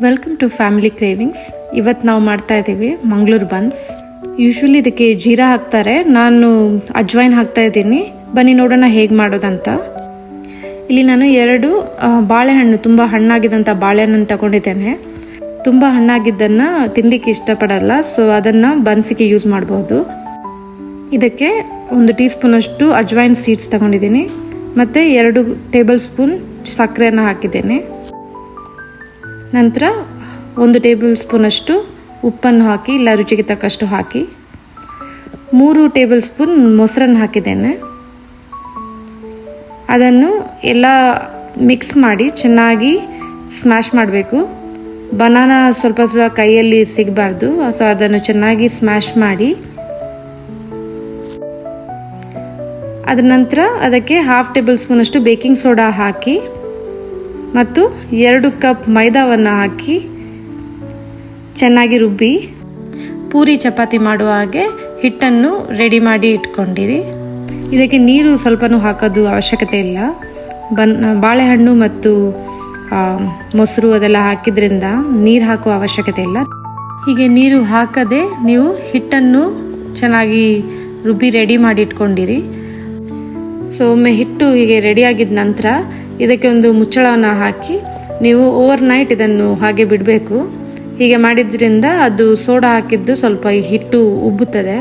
Welcome to family cravings. ಇವತ್ತು ನಾವು ಮಾಡ್ತಾ ಇದ್ದೀವಿ ಮಂಗಳೂರು ಬನ್ಸ್. ಯೂಶ್ವಲಿ ಇದಕ್ಕೆ ಜೀರಾ ಹಾಕ್ತಾರೆ, ನಾನು ಅಜ್ವೈನ್ ಹಾಕ್ತಾ ಇದ್ದೀನಿ. ಬನ್ನಿ ನೋಡೋಣ ಹೇಗೆ ಮಾಡೋದಂತ. ಇಲ್ಲಿ ನಾನು 2 ಬಾಳೆಹಣ್ಣು, ತುಂಬ ಹಣ್ಣಾಗಿದ್ದಂಥ ಬಾಳೆಹಣ್ಣನ್ನು ತಗೊಂಡಿದ್ದೇನೆ. ತುಂಬ ಹಣ್ಣಾಗಿದ್ದನ್ನು ತಿನ್ನಲಿಕ್ಕೆ ಇಷ್ಟಪಡಲ್ಲ, ಸೊ ಅದನ್ನು ಬನ್ಸಿಗೆ ಯೂಸ್ ಮಾಡ್ಬೋದು. ಇದಕ್ಕೆ 1 ಟೀ ಸ್ಪೂನಷ್ಟು ಅಜ್ವೈನ್ ಸೀಡ್ಸ್ ತಗೊಂಡಿದ್ದೀನಿ ಮತ್ತು 2 ಟೇಬಲ್ ಸ್ಪೂನ್ ಸಕ್ಕರೆಯನ್ನು ಹಾಕಿದ್ದೇನೆ. ನಂತರ 1 ಟೇಬಲ್ ಸ್ಪೂನಷ್ಟು ಉಪ್ಪನ್ನು ಹಾಕಿ, ಇಲ್ಲ ರುಚಿಗೆ ತಕ್ಕಷ್ಟು ಹಾಕಿ, 3 ಟೇಬಲ್ ಸ್ಪೂನ್ ಮೊಸರನ್ನು ಹಾಕಿದ್ದೇನೆ. ಅದನ್ನು ಎಲ್ಲ ಮಿಕ್ಸ್ ಮಾಡಿ ಚೆನ್ನಾಗಿ ಸ್ಮ್ಯಾಶ್ ಮಾಡಬೇಕು. ಬನಾನಾ ಸ್ವಲ್ಪ ಕೈಯಲ್ಲಿ ಸಿಗಬಾರ್ದು, ಸೊ ಅದನ್ನು ಚೆನ್ನಾಗಿ ಸ್ಮ್ಯಾಶ್ ಮಾಡಿ ಅದರ ನಂತರ ಅದಕ್ಕೆ 1/2 ಟೇಬಲ್ ಸ್ಪೂನಷ್ಟು ಬೇಕಿಂಗ್ ಸೋಡಾ ಹಾಕಿ ಮತ್ತು 2 ಕಪ್ ಮೈದಾವನ್ನು ಹಾಕಿ ಚೆನ್ನಾಗಿ ರುಬ್ಬಿ ಪೂರಿ ಚಪಾತಿ ಮಾಡುವ ಹಾಗೆ ಹಿಟ್ಟನ್ನು ರೆಡಿ ಮಾಡಿ ಇಟ್ಕೊಂಡಿರಿ. ಇದಕ್ಕೆ ನೀರು ಸ್ವಲ್ಪನೂ ಹಾಕೋದು ಅವಶ್ಯಕತೆ ಇಲ್ಲ. ಬಾಳೆಹಣ್ಣು ಮತ್ತು ಮೊಸರು ಅದೆಲ್ಲ ಹಾಕಿದ್ರಿಂದ ನೀರು ಹಾಕುವ ಅವಶ್ಯಕತೆ ಇಲ್ಲ. ಹೀಗೆ ನೀರು ಹಾಕದೆ ನೀವು ಹಿಟ್ಟನ್ನು ಚೆನ್ನಾಗಿ ರುಬ್ಬಿ ರೆಡಿ ಮಾಡಿ ಇಟ್ಕೊಂಡಿರಿ. ಸೊ ಒಮ್ಮೆ ಹಿಟ್ಟು ಹೀಗೆ ರೆಡಿಯಾಗಿದ್ದ ನಂತರ ಇದಕ್ಕೆ ಒಂದು ಮುಚ್ಚಳವನ್ನು ಹಾಕಿ ನೀವು ಓವರ್ ನೈಟ್ ಇದನ್ನು ಹಾಗೆ ಬಿಡಬೇಕು. ಹೀಗೆ ಮಾಡಿದ್ರಿಂದ ಅದು ಸೋಡಾ ಹಾಕಿದ್ದು ಸ್ವಲ್ಪ ಈ ಹಿಟ್ಟು ಉಬ್ಬುತ್ತದೆ.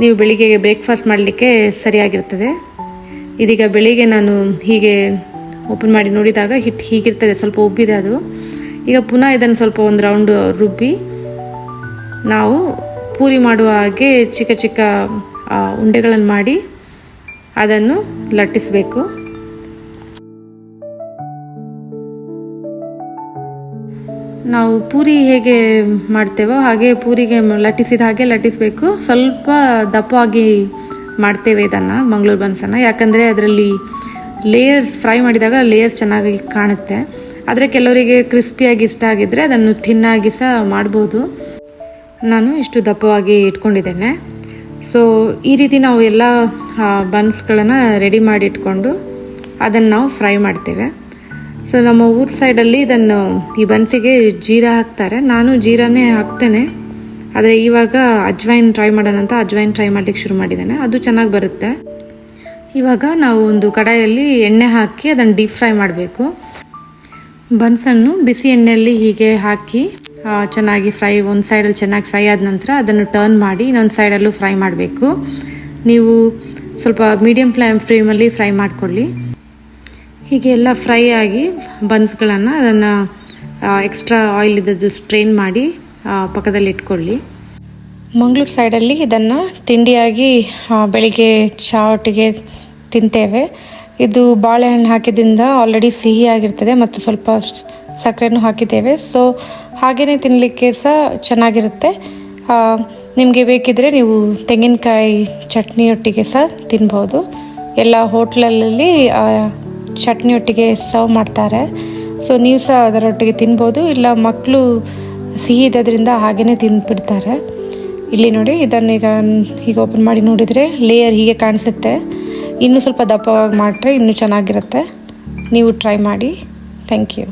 ನೀವು ಬೆಳಿಗ್ಗೆ ಬ್ರೇಕ್ಫಾಸ್ಟ್ ಮಾಡಲಿಕ್ಕೆ ಸರಿಯಾಗಿರ್ತದೆ. ಇದೀಗ ಬೆಳಿಗ್ಗೆ ನಾನು ಹೀಗೆ ಓಪನ್ ಮಾಡಿ ನೋಡಿದಾಗ ಹಿಟ್ಟು ಹೀಗಿರ್ತದೆ, ಸ್ವಲ್ಪ ಉಬ್ಬಿದೆ ಅದು. ಈಗ ಪುನಃ ಇದನ್ನು ಸ್ವಲ್ಪ ಒಂದು ರೌಂಡ್ ರುಬ್ಬಿ ನಾವು ಪೂರಿ ಮಾಡುವ ಹಾಗೆ ಚಿಕ್ಕ ಚಿಕ್ಕ ಉಂಡೆಗಳನ್ನು ಮಾಡಿ ಅದನ್ನು ಲಟ್ಟಿಸಬೇಕು. ನಾವು ಪೂರಿ ಹೇಗೆ ಮಾಡ್ತೇವೋ ಹಾಗೆ ಪೂರಿಗೆ ಲಟ್ಟಿಸಿದ ಹಾಗೆ ಲಟ್ಟಿಸಬೇಕು. ಸ್ವಲ್ಪ ದಪ್ಪವಾಗಿ ಮಾಡ್ತೇವೆ ಇದನ್ನು, ಮಂಗಳೂರು ಬನ್ಸನ್ನು, ಯಾಕಂದರೆ ಅದರಲ್ಲಿ ಲೇಯರ್ಸ್ ಫ್ರೈ ಮಾಡಿದಾಗ ಲೇಯರ್ಸ್ ಚೆನ್ನಾಗಿ ಕಾಣುತ್ತೆ. ಆದರೆ ಕೆಲವರಿಗೆ ಕ್ರಿಸ್ಪಿಯಾಗಿ ಇಷ್ಟ ಆಗಿದ್ದರೆ ಅದನ್ನು ಥಿನ್ನಾಗಿ ಸಹ ಮಾಡ್ಬೋದು. ನಾನು ಇಷ್ಟು ದಪ್ಪವಾಗಿ ಇಟ್ಕೊಂಡಿದ್ದೇನೆ. ಸೊ ಈ ರೀತಿ ನಾವು ಎಲ್ಲ ಬನ್ಸ್ಗಳನ್ನು ರೆಡಿ ಮಾಡಿ ಇಟ್ಕೊಂಡು ಅದನ್ನು ನಾವು ಫ್ರೈ ಮಾಡ್ತೇವೆ. ಸೊ ನಮ್ಮ ಊರ ಸೈಡಲ್ಲಿ ಇದನ್ನು ಈ ಬನ್ಸಿಗೆ ಜೀರಾ ಹಾಕ್ತಾರೆ. ನಾನು ಜೀರಾನೇ ಹಾಕ್ತೇನೆ, ಆದರೆ ಇವಾಗ ಅಜ್ವೈನ್ ಟ್ರೈ ಮಾಡೋಣ ಅಂತ ಅಜ್ವೈನ್ ಟ್ರೈ ಮಾಡಲಿಕ್ಕೆ ಶುರು ಮಾಡಿದ್ದೇನೆ. ಅದು ಚೆನ್ನಾಗಿ ಬರುತ್ತೆ. ಇವಾಗ ನಾವು ಒಂದು ಕಡಾಯಲ್ಲಿ ಎಣ್ಣೆ ಹಾಕಿ ಅದನ್ನು ಡೀಪ್ ಫ್ರೈ ಮಾಡಬೇಕು. ಬನ್ಸನ್ನು ಬಿಸಿ ಎಣ್ಣೆಯಲ್ಲಿ ಹೀಗೆ ಹಾಕಿ ಚೆನ್ನಾಗಿ ಫ್ರೈ, ಒಂದು ಸೈಡಲ್ಲಿ ಚೆನ್ನಾಗಿ ಫ್ರೈ ಆದ ನಂತರ ಅದನ್ನು ಟರ್ನ್ ಮಾಡಿ ಇನ್ನೊಂದು ಸೈಡಲ್ಲೂ ಫ್ರೈ ಮಾಡಬೇಕು. ನೀವು ಸ್ವಲ್ಪ ಮೀಡಿಯಮ್ ಫ್ಲೇಮಲ್ಲಿ ಫ್ರೈ ಮಾಡಿಕೊಳ್ಳಿ. ಹೀಗೆ ಎಲ್ಲ ಫ್ರೈ ಆಗಿ ಬನ್ಸ್ಗಳನ್ನು ಅದನ್ನು ಎಕ್ಸ್ಟ್ರಾ ಆಯಿಲ್ ಇದ್ದದ್ದು ಸ್ಟ್ರೈನ್ ಮಾಡಿ ಪಕ್ಕದಲ್ಲಿ ಇಟ್ಕೊಳ್ಳಿ. ಮಂಗಳೂರು ಸೈಡಲ್ಲಿ ಇದನ್ನು ತಿಂಡಿಯಾಗಿ ಬೆಳಿಗ್ಗೆ ಚಹಾ ಒಟ್ಟಿಗೆ ತಿಂತೇವೆ. ಇದು ಬಾಳೆಹಣ್ಣು ಹಾಕಿದ್ರಿಂದ ಆಲ್ರೆಡಿ ಸಿಹಿಯಾಗಿರ್ತದೆ ಮತ್ತು ಸ್ವಲ್ಪ ಸಕ್ಕರೆನೂ ಹಾಕಿದ್ದೇವೆ. ಸೊ ಹಾಗೆಯೇ ತಿನ್ನಲಿಕ್ಕೆ ಸಹ ಚೆನ್ನಾಗಿರುತ್ತೆ. ನಿಮಗೆ ಬೇಕಿದ್ದರೆ ನೀವು ತೆಂಗಿನಕಾಯಿ ಚಟ್ನಿಯೊಟ್ಟಿಗೆ ಸಹ ತಿನ್ಬೋದು. ಎಲ್ಲ ಹೋಟ್ಲಲ್ಲಿ ಚಟ್ನಿಯೊಟ್ಟಿಗೆ ಸರ್ವ್ ಮಾಡ್ತಾರೆ. ಸೊ ನೀವು ಸಹ ಅದರೊಟ್ಟಿಗೆ ತಿನ್ಬೋದು, ಇಲ್ಲ ಮಕ್ಕಳು ಸಿಹಿ ಇದ್ದದ್ರಿಂದ ಹಾಗೆಯೇ ತಿಂದುಬಿಡ್ತಾರೆ. ಇಲ್ಲಿ ನೋಡಿ, ಇದನ್ನು ಈಗ ಓಪನ್ ಮಾಡಿ ನೋಡಿದರೆ ಲೇಯರ್ ಹೀಗೆ ಕಾಣಿಸುತ್ತೆ. ಇನ್ನೂ ಸ್ವಲ್ಪ ದಪ್ಪವಾಗಿ ಮಾಡಿದ್ರೆ ಇನ್ನೂ ಚೆನ್ನಾಗಿರುತ್ತೆ. ನೀವು ಟ್ರೈ ಮಾಡಿ. Thank you.